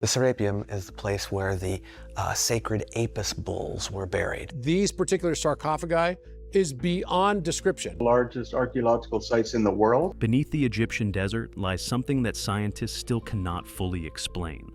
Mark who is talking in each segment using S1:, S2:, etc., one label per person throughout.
S1: The Serapeum is the place where the sacred Apis bulls were buried.
S2: These particular sarcophagi is beyond description.
S3: Largest archaeological sites in the world.
S4: Beneath the Egyptian desert lies something that scientists still cannot fully explain.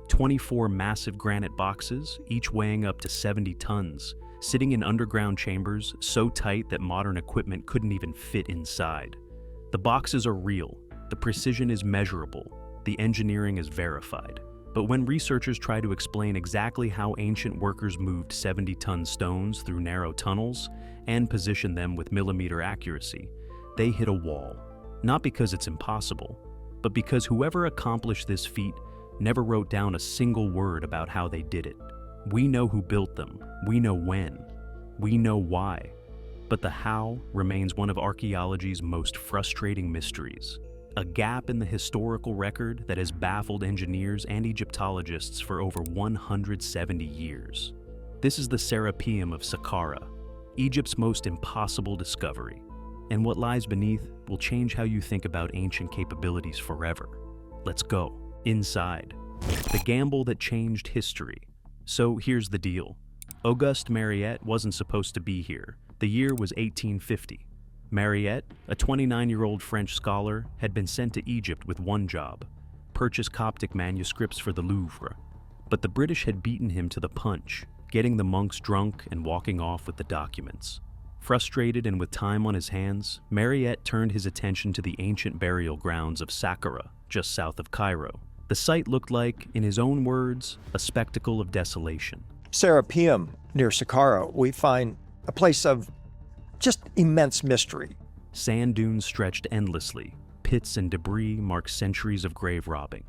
S4: 24 massive granite boxes, each weighing up to 70 tons, sitting in underground chambers so tight that modern equipment couldn't even fit inside. The boxes are real, the precision is measurable, the engineering is verified. But when researchers try to explain exactly how ancient workers moved 70-ton stones through narrow tunnels and position them with millimeter accuracy, they hit a wall. Not because it's impossible, but because whoever accomplished this feat never wrote down a single word about how they did it. We know who built them, we know when, we know why, but the how remains one of archaeology's most frustrating mysteries. A gap in the historical record that has baffled engineers and Egyptologists for over 170 years. This is the Serapeum of Saqqara, Egypt's most impossible discovery. And what lies beneath will change how you think about ancient capabilities forever. Let's go inside. The gamble that changed history. So here's the deal. Auguste Mariette wasn't supposed to be here. The year was 1850. Mariette, a 29-year-old French scholar, had been sent to Egypt with one job: purchase Coptic manuscripts for the Louvre. But the British had beaten him to the punch, getting the monks drunk and walking off with the documents. Frustrated and with time on his hands, Mariette turned his attention to the ancient burial grounds of Saqqara, just south of Cairo. The site looked like, in his own words, a spectacle of desolation.
S5: Serapeum, near Saqqara, we find a place of just immense mystery.
S4: Sand dunes stretched endlessly. Pits and debris marked centuries of grave robbing.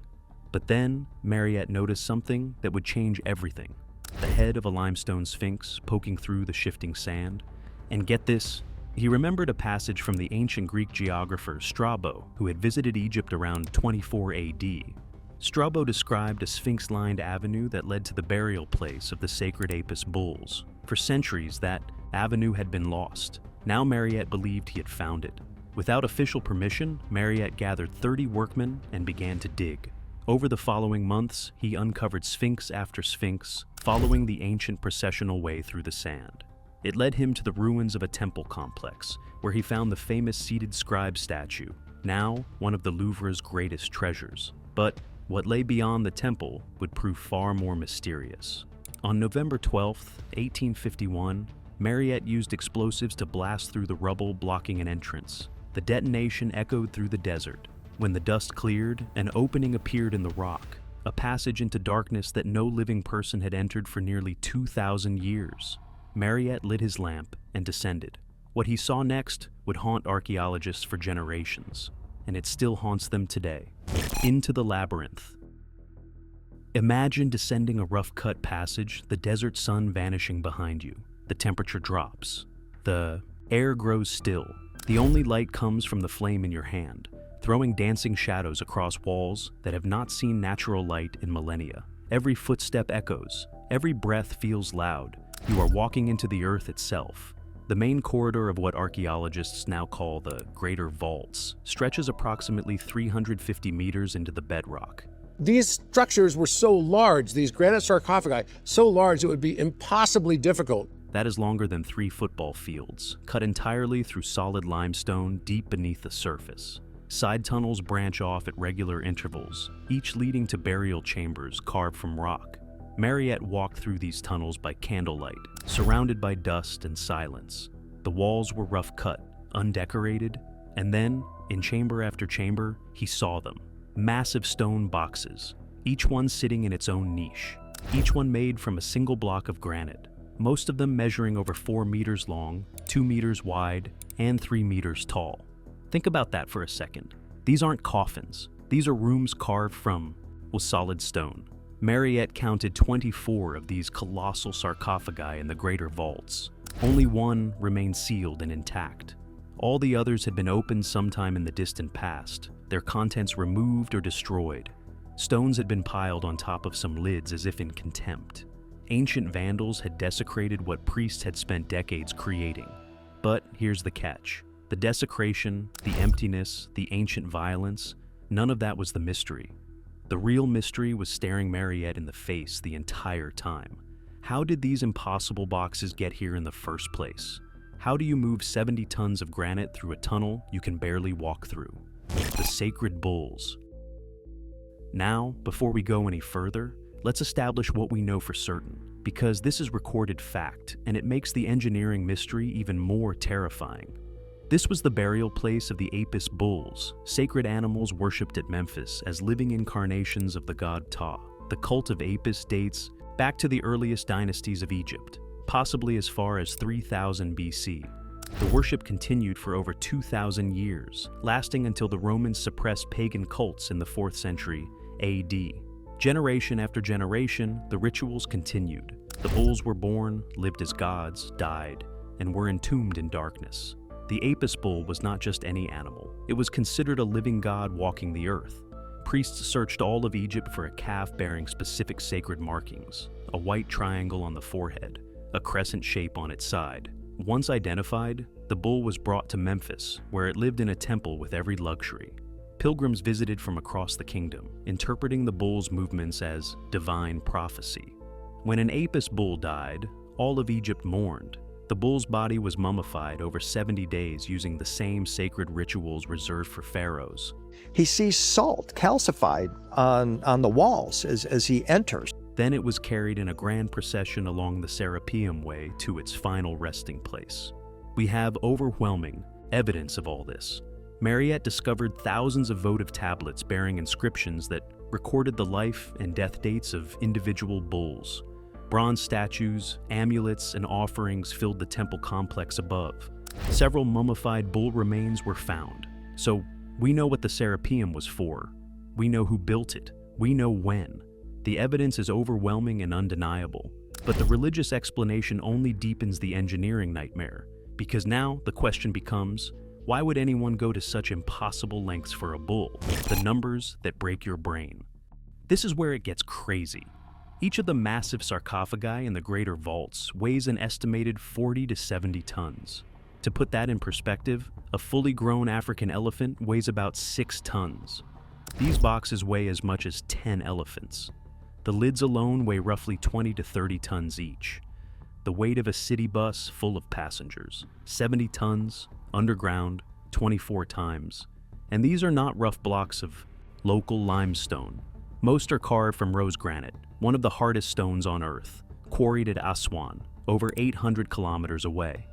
S4: But then, Mariette noticed something that would change everything. The head of a limestone sphinx poking through the shifting sand. And get this, he remembered a passage from the ancient Greek geographer Strabo, who had visited Egypt around 24 AD. Strabo described a sphinx-lined avenue that led to the burial place of the sacred Apis bulls. For centuries, that avenue had been lost. Now Mariette believed he had found it. Without official permission, Mariette gathered 30 workmen and began to dig. Over the following months, he uncovered sphinx after sphinx, following the ancient processional way through the sand. It led him to the ruins of a temple complex, where he found the famous seated scribe statue, now one of the Louvre's greatest treasures. But what lay beyond the temple would prove far more mysterious. On November 12, 1851, Mariette used explosives to blast through the rubble blocking an entrance. The detonation echoed through the desert. When the dust cleared, an opening appeared in the rock, a passage into darkness that no living person had entered for nearly 2,000 years. Mariette lit his lamp and descended. What he saw next would haunt archaeologists for generations, and it still haunts them today. Into the labyrinth. Imagine descending a rough-cut passage, the desert sun vanishing behind you. The temperature drops. The air grows still. The only light comes from the flame in your hand, throwing dancing shadows across walls that have not seen natural light in millennia. Every footstep echoes. Every breath feels loud. You are walking into the earth itself. The main corridor of what archaeologists now call the Greater Vaults stretches approximately 350 meters into the bedrock.
S2: These structures were so large, these granite sarcophagi, so large it would be impossibly difficult.
S4: That is longer than 3 football fields, cut entirely through solid limestone deep beneath the surface. Side tunnels branch off at regular intervals, each leading to burial chambers carved from rock. Mariette walked through these tunnels by candlelight, surrounded by dust and silence. The walls were rough-cut, undecorated, and then, in chamber after chamber, he saw them. Massive stone boxes, each one sitting in its own niche, each one made from a single block of granite, most of them measuring over 4 meters long, 2 meters wide, and 3 meters tall. Think about that for a second. These aren't coffins. These are rooms carved from, well, solid stone. Mariette counted 24 of these colossal sarcophagi in the Greater Vaults. Only one remained sealed and intact. All the others had been opened sometime in the distant past, their contents removed or destroyed. Stones had been piled on top of some lids as if in contempt. Ancient vandals had desecrated what priests had spent decades creating. But here's the catch. The desecration, the emptiness, the ancient violence, none of that was the mystery. The real mystery was staring Mariette in the face the entire time. How did these impossible boxes get here in the first place? How do you move 70 tons of granite through a tunnel you can barely walk through? The sacred bulls. Now, before we go any further, let's establish what we know for certain, because this is recorded fact, and it makes the engineering mystery even more terrifying. This was the burial place of the Apis bulls, sacred animals worshipped at Memphis as living incarnations of the god Ptah. The cult of Apis dates back to the earliest dynasties of Egypt, possibly as far as 3000 BC. The worship continued for over 2,000 years, lasting until the Romans suppressed pagan cults in the 4th century AD. Generation after generation, the rituals continued. The bulls were born, lived as gods, died, and were entombed in darkness. The Apis bull was not just any animal. It was considered a living god walking the earth. Priests searched all of Egypt for a calf bearing specific sacred markings: a white triangle on the forehead, a crescent shape on its side. Once identified, the bull was brought to Memphis, where it lived in a temple with every luxury. Pilgrims visited from across the kingdom, interpreting the bull's movements as divine prophecy. When an Apis bull died, all of Egypt mourned. The bull's body was mummified over 70 days using the same sacred rituals reserved for pharaohs.
S5: He sees salt calcified on the walls as he enters.
S4: Then it was carried in a grand procession along the Serapeum Way to its final resting place. We have overwhelming evidence of all this. Mariette discovered thousands of votive tablets bearing inscriptions that recorded the life and death dates of individual bulls. Bronze statues, amulets, and offerings filled the temple complex above. Several mummified bull remains were found. So we know what the Serapeum was for. We know who built it. We know when. The evidence is overwhelming and undeniable. But the religious explanation only deepens the engineering nightmare, because now the question becomes, why would anyone go to such impossible lengths for a bull? The numbers that break your brain. This is where it gets crazy. Each of the massive sarcophagi in the greater vaults weighs an estimated 40 to 70 tons. To put that in perspective, a fully grown African elephant weighs about 6 tons. These boxes weigh as much as 10 elephants. The lids alone weigh roughly 20 to 30 tons each. The weight of a city bus full of passengers, 70 tons, underground, 24 times. And these are not rough blocks of local limestone. Most are carved from rose granite, one of the hardest stones on Earth, quarried at Aswan, over 800 kilometers away.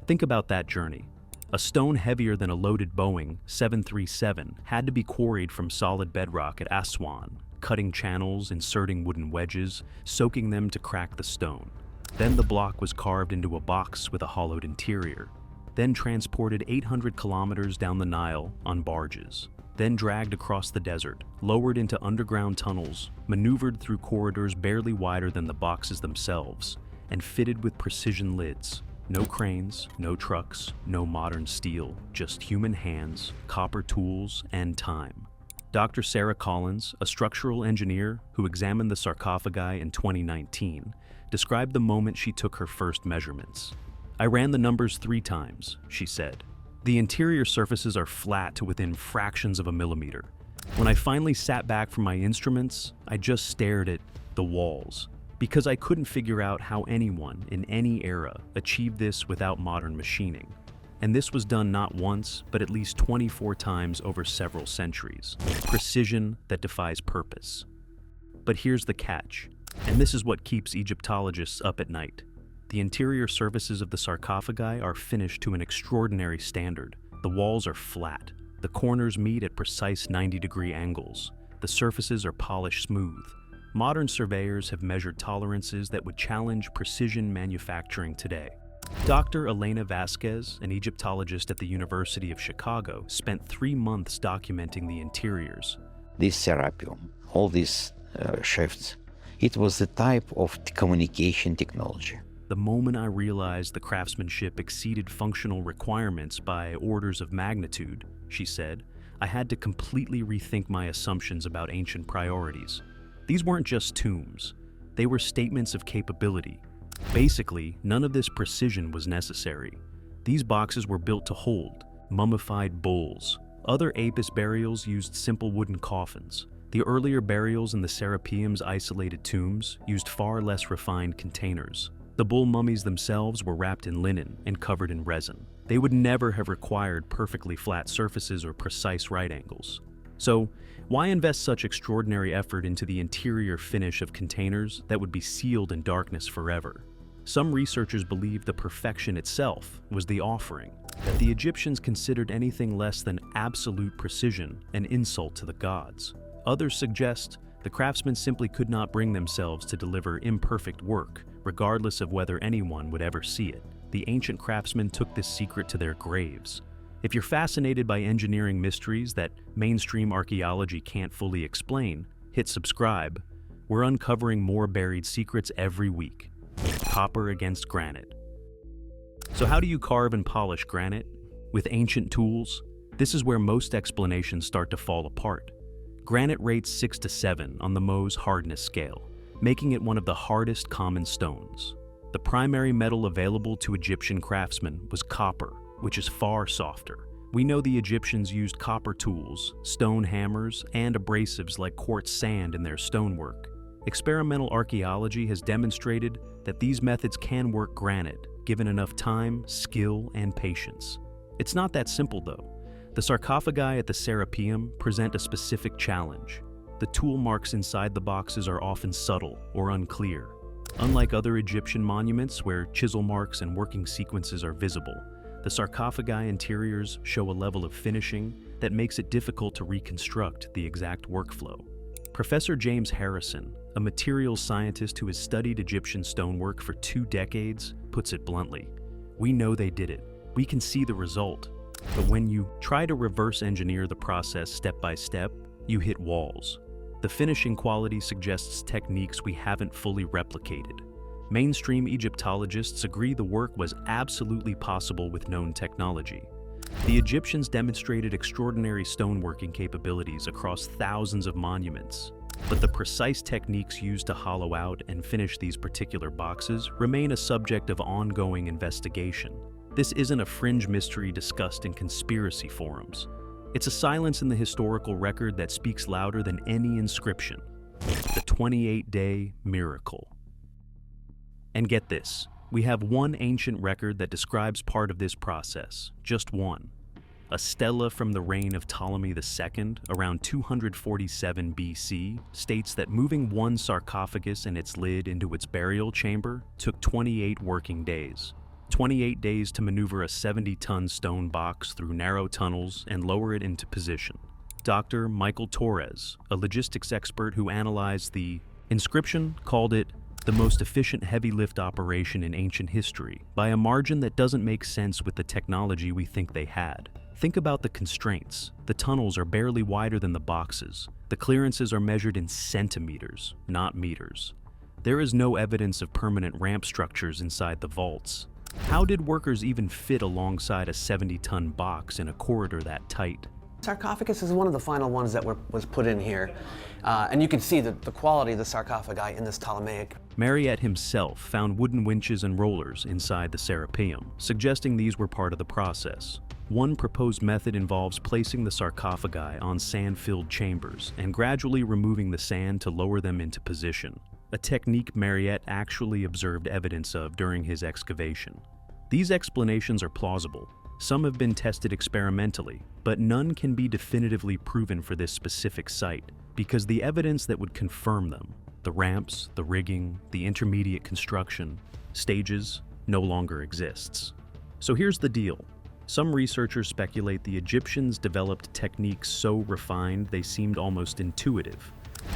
S4: Think about that journey. A stone heavier than a loaded Boeing 737 had to be quarried from solid bedrock at Aswan, cutting channels, inserting wooden wedges, soaking them to crack the stone. Then the block was carved into a box with a hollowed interior, then transported 800 kilometers down the Nile on barges, then dragged across the desert, lowered into underground tunnels, maneuvered through corridors barely wider than the boxes themselves, and fitted with precision lids. No cranes, no trucks, no modern steel, just human hands, copper tools, and time. Dr. Sarah Collins, a structural engineer who examined the sarcophagi in 2019, described the moment she took her first measurements. "I ran the numbers 3 times, she said. The interior surfaces are flat to within fractions of a millimeter. When I finally sat back from my instruments, I just stared at the walls, because I couldn't figure out how anyone in any era achieved this without modern machining. And this was done not once, but at least 24 times over several centuries. Precision that defies purpose. But here's the catch, and this is what keeps Egyptologists up at night. The interior surfaces of the sarcophagi are finished to an extraordinary standard. The walls are flat. The corners meet at precise 90-degree angles. The surfaces are polished smooth. Modern surveyors have measured tolerances that would challenge precision manufacturing today. Dr. Elena Vasquez, an Egyptologist at the University of Chicago, spent 3 months documenting the interiors.
S6: This Serapeum, all these shifts, it was the type of communication technology.
S4: The moment I realized the craftsmanship exceeded functional requirements by orders of magnitude, she said, I had to completely rethink my assumptions about ancient priorities. These weren't just tombs. They were statements of capability. Basically, none of this precision was necessary. These boxes were built to hold mummified bulls. Other Apis burials used simple wooden coffins. The earlier burials in the Serapeum's isolated tombs used far less refined containers. The bull mummies themselves were wrapped in linen and covered in resin. They would never have required perfectly flat surfaces or precise right angles. So, why invest such extraordinary effort into the interior finish of containers that would be sealed in darkness forever? Some researchers believe the perfection itself was the offering, that the Egyptians considered anything less than absolute precision an insult to the gods. Others suggest the craftsmen simply could not bring themselves to deliver imperfect work, regardless of whether anyone would ever see it. The ancient craftsmen took this secret to their graves. If you're fascinated by engineering mysteries that mainstream archaeology can't fully explain, hit subscribe. We're uncovering more buried secrets every week. Copper against granite. So how do you carve and polish granite? With ancient tools? This is where most explanations start to fall apart. Granite rates 6 to 7 on the Mohs hardness scale, making it one of the hardest common stones. The primary metal available to Egyptian craftsmen was copper, which is far softer. We know the Egyptians used copper tools, stone hammers, and abrasives like quartz sand in their stonework. Experimental archaeology has demonstrated that these methods can work granite, given enough time, skill, and patience. It's not that simple, though. The sarcophagi at the Serapeum present a specific challenge. The tool marks inside the boxes are often subtle or unclear. Unlike other Egyptian monuments where chisel marks and working sequences are visible, the sarcophagi interiors show a level of finishing that makes it difficult to reconstruct the exact workflow. Professor James Harrison, a materials scientist who has studied Egyptian stonework for 2 decades, puts it bluntly. We know they did it. We can see the result. But when you try to reverse engineer the process step by step, you hit walls. The finishing quality suggests techniques we haven't fully replicated. Mainstream Egyptologists agree the work was absolutely possible with known technology. The Egyptians demonstrated extraordinary stoneworking capabilities across thousands of monuments. But the precise techniques used to hollow out and finish these particular boxes remain a subject of ongoing investigation. This isn't a fringe mystery discussed in conspiracy forums. It's a silence in the historical record that speaks louder than any inscription. The 28-day miracle. And get this, we have one ancient record that describes part of this process, just one. A stela from the reign of Ptolemy II, around 247 BC, states that moving one sarcophagus and its lid into its burial chamber took 28 working days. 28 days to maneuver a 70-ton stone box through narrow tunnels and lower it into position. Dr. Michael Torres, a logistics expert who analyzed the inscription, called it the most efficient heavy lift operation in ancient history by a margin that doesn't make sense with the technology we think they had. Think about the constraints. The tunnels are barely wider than the boxes. The clearances are measured in centimeters, not meters. There is no evidence of permanent ramp structures inside the vaults. How did workers even fit alongside a 70-ton box in a corridor that tight?
S1: Sarcophagus is one of the final ones that was put in here. And you can see the quality of the sarcophagi in this Ptolemaic.
S4: Mariette himself found wooden winches and rollers inside the Serapeum, suggesting these were part of the process. One proposed method involves placing the sarcophagi on sand-filled chambers and gradually removing the sand to lower them into position, a technique Mariette actually observed evidence of during his excavation. These explanations are plausible. Some have been tested experimentally, but none can be definitively proven for this specific site because the evidence that would confirm them, the ramps, the rigging, the intermediate construction, stages, no longer exists. So here's the deal. Some researchers speculate the Egyptians developed techniques so refined they seemed almost intuitive.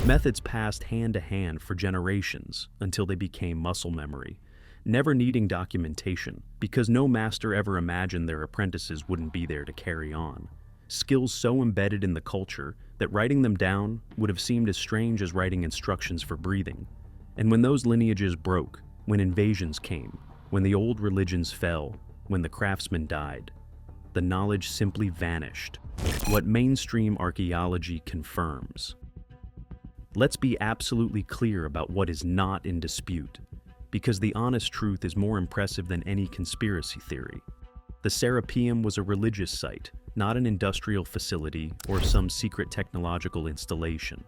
S4: Methods passed hand to hand for generations until they became muscle memory, never needing documentation because no master ever imagined their apprentices wouldn't be there to carry on. Skills so embedded in the culture that writing them down would have seemed as strange as writing instructions for breathing. And when those lineages broke, when invasions came, when the old religions fell, when the craftsmen died, the knowledge simply vanished. What mainstream archaeology confirms. Let's be absolutely clear about what is not in dispute, because the honest truth is more impressive than any conspiracy theory. The Serapeum was a religious site, not an industrial facility or some secret technological installation.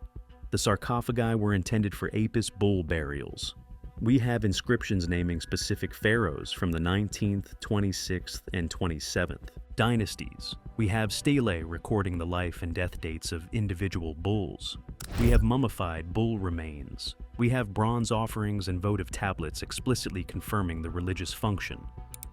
S4: The sarcophagi were intended for Apis bull burials. We have inscriptions naming specific pharaohs from the 19th, 26th, and 27th dynasties. We have stelae recording the life and death dates of individual bulls. We have mummified bull remains. We have bronze offerings and votive tablets explicitly confirming the religious function.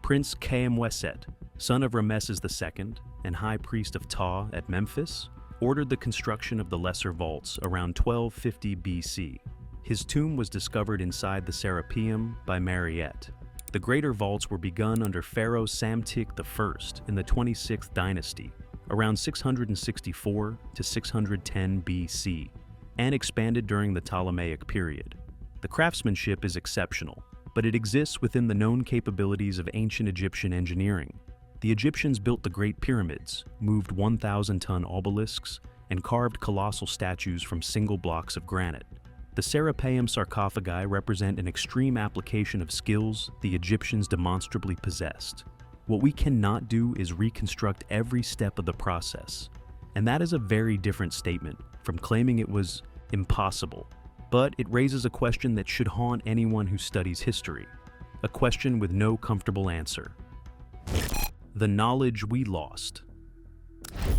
S4: Prince Khamweset, son of Rameses II and high priest of Ptah at Memphis, ordered the construction of the lesser vaults around 1250 BC. His tomb was discovered inside the Serapeum by Mariette. The greater vaults were begun under Pharaoh Psamtik I in the 26th dynasty, around 664 to 610 BC, and expanded during the Ptolemaic period. The craftsmanship is exceptional, but it exists within the known capabilities of ancient Egyptian engineering. The Egyptians built the Great Pyramids, moved 1,000-ton obelisks, and carved colossal statues from single blocks of granite. The Serapeum sarcophagi represent an extreme application of skills the Egyptians demonstrably possessed. What we cannot do is reconstruct every step of the process, and that is a very different statement from claiming it was impossible. But it raises a question that should haunt anyone who studies history, a question with no comfortable answer. The knowledge we lost.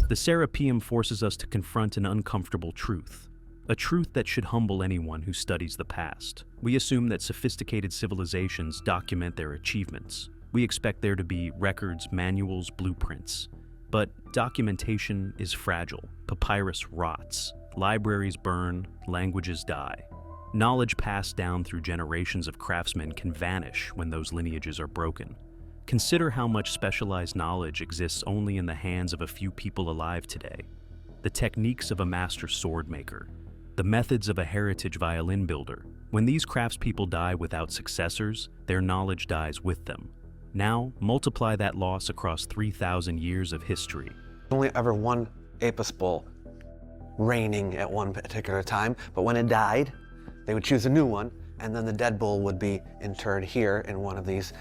S4: The Serapeum forces us to confront an uncomfortable truth. A truth that should humble anyone who studies the past. We assume that sophisticated civilizations document their achievements. We expect there to be records, manuals, blueprints. But documentation is fragile. Papyrus rots. Libraries burn. Languages die. Knowledge passed down through generations of craftsmen can vanish when those lineages are broken. Consider how much specialized knowledge exists only in the hands of a few people alive today. The techniques of a master sword maker, the methods of a heritage violin builder. When these craftspeople die without successors, their knowledge dies with them. Now, multiply that loss across 3,000 years of history.
S1: Only ever one Apis bull reigning at one particular time, but when it died, they would choose a new one, and then the dead bull would be interred here in one of these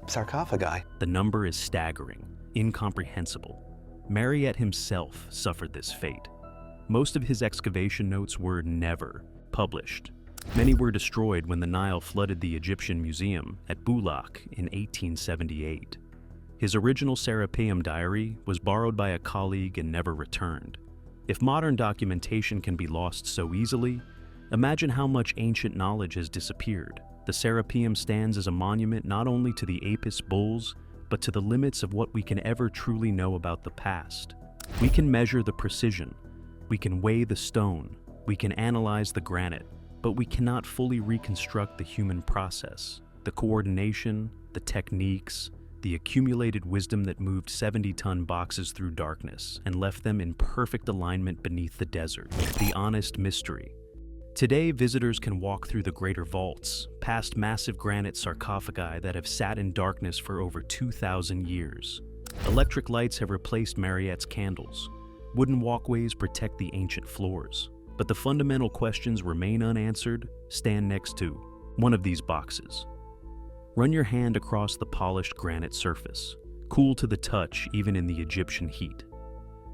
S1: sarcophagi.
S4: The number is staggering, incomprehensible. Mariette himself suffered this fate. Most of his excavation notes were never published. Many were destroyed when the Nile flooded the Egyptian Museum at Bulaq in 1878. His original Serapeum diary was borrowed by a colleague and never returned. If modern documentation can be lost so easily, imagine how much ancient knowledge has disappeared. The Serapeum stands as a monument not only to the Apis bulls, but to the limits of what we can ever truly know about the past. We can measure the precision, we can weigh the stone, we can analyze the granite, but we cannot fully reconstruct the human process, the coordination, the techniques, the accumulated wisdom that moved 70-ton boxes through darkness and left them in perfect alignment beneath the desert, the honest mystery. Today, visitors can walk through the greater vaults, past massive granite sarcophagi that have sat in darkness for over 2,000 years. Electric lights have replaced Mariette's candles. Wooden walkways protect the ancient floors. But the fundamental questions remain unanswered. Stand next to one of these boxes. Run your hand across the polished granite surface, cool to the touch even in the Egyptian heat.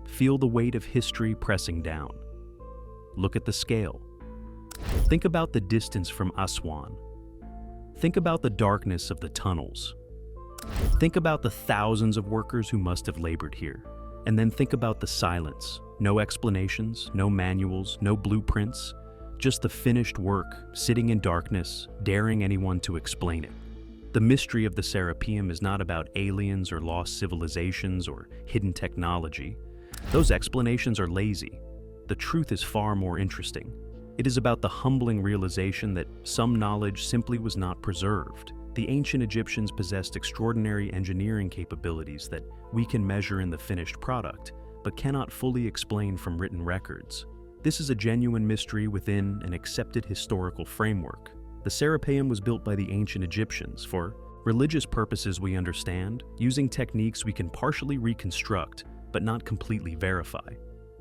S4: Feel the weight of history pressing down. Look at the scale. Think about the distance from Aswan. Think about the darkness of the tunnels. Think about the thousands of workers who must have labored here. And then think about the silence. No explanations, no manuals, no blueprints, just the finished work, sitting in darkness, daring anyone to explain it. The mystery of the Serapeum is not about aliens or lost civilizations or hidden technology. Those explanations are lazy. The truth is far more interesting. It is about the humbling realization that some knowledge simply was not preserved. The ancient Egyptians possessed extraordinary engineering capabilities that we can measure in the finished product, but cannot fully explain from written records. This is a genuine mystery within an accepted historical framework. The Serapeum was built by the ancient Egyptians for religious purposes, we understand, using techniques we can partially reconstruct, but not completely verify.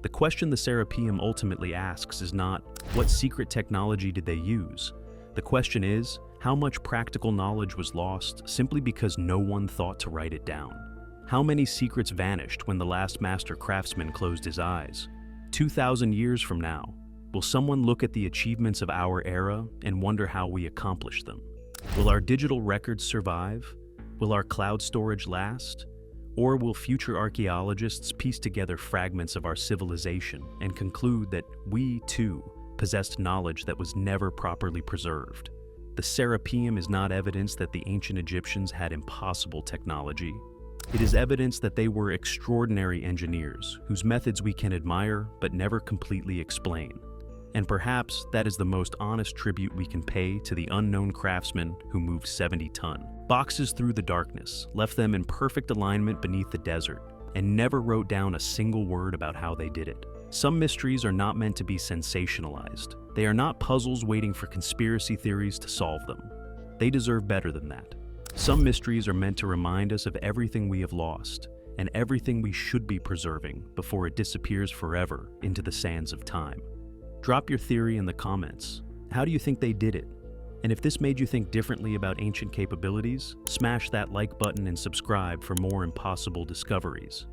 S4: The question the Serapeum ultimately asks is not, what secret technology did they use? The question is, how much practical knowledge was lost simply because no one thought to write it down? How many secrets vanished when the last master craftsman closed his eyes? 2,000 years from now, Will someone look at the achievements of our era and wonder how we accomplished them? Will our digital records survive? Will our cloud storage last? Or will future archaeologists piece together fragments of our civilization and conclude that we, too, possessed knowledge that was never properly preserved? The Serapeum is not evidence that the ancient Egyptians had impossible technology. It is evidence that they were extraordinary engineers whose methods we can admire but never completely explain. And perhaps that is the most honest tribute we can pay to the unknown craftsman who moved 70 ton. Boxes through the darkness, left them in perfect alignment beneath the desert, and never wrote down a single word about how they did it. Some mysteries are not meant to be sensationalized. They are not puzzles waiting for conspiracy theories to solve them. They deserve better than that. Some mysteries are meant to remind us of everything we have lost, and everything we should be preserving before it disappears forever into the sands of time. Drop your theory in the comments. How do you think they did it? And if this made you think differently about ancient capabilities, smash that like button and subscribe for more impossible discoveries.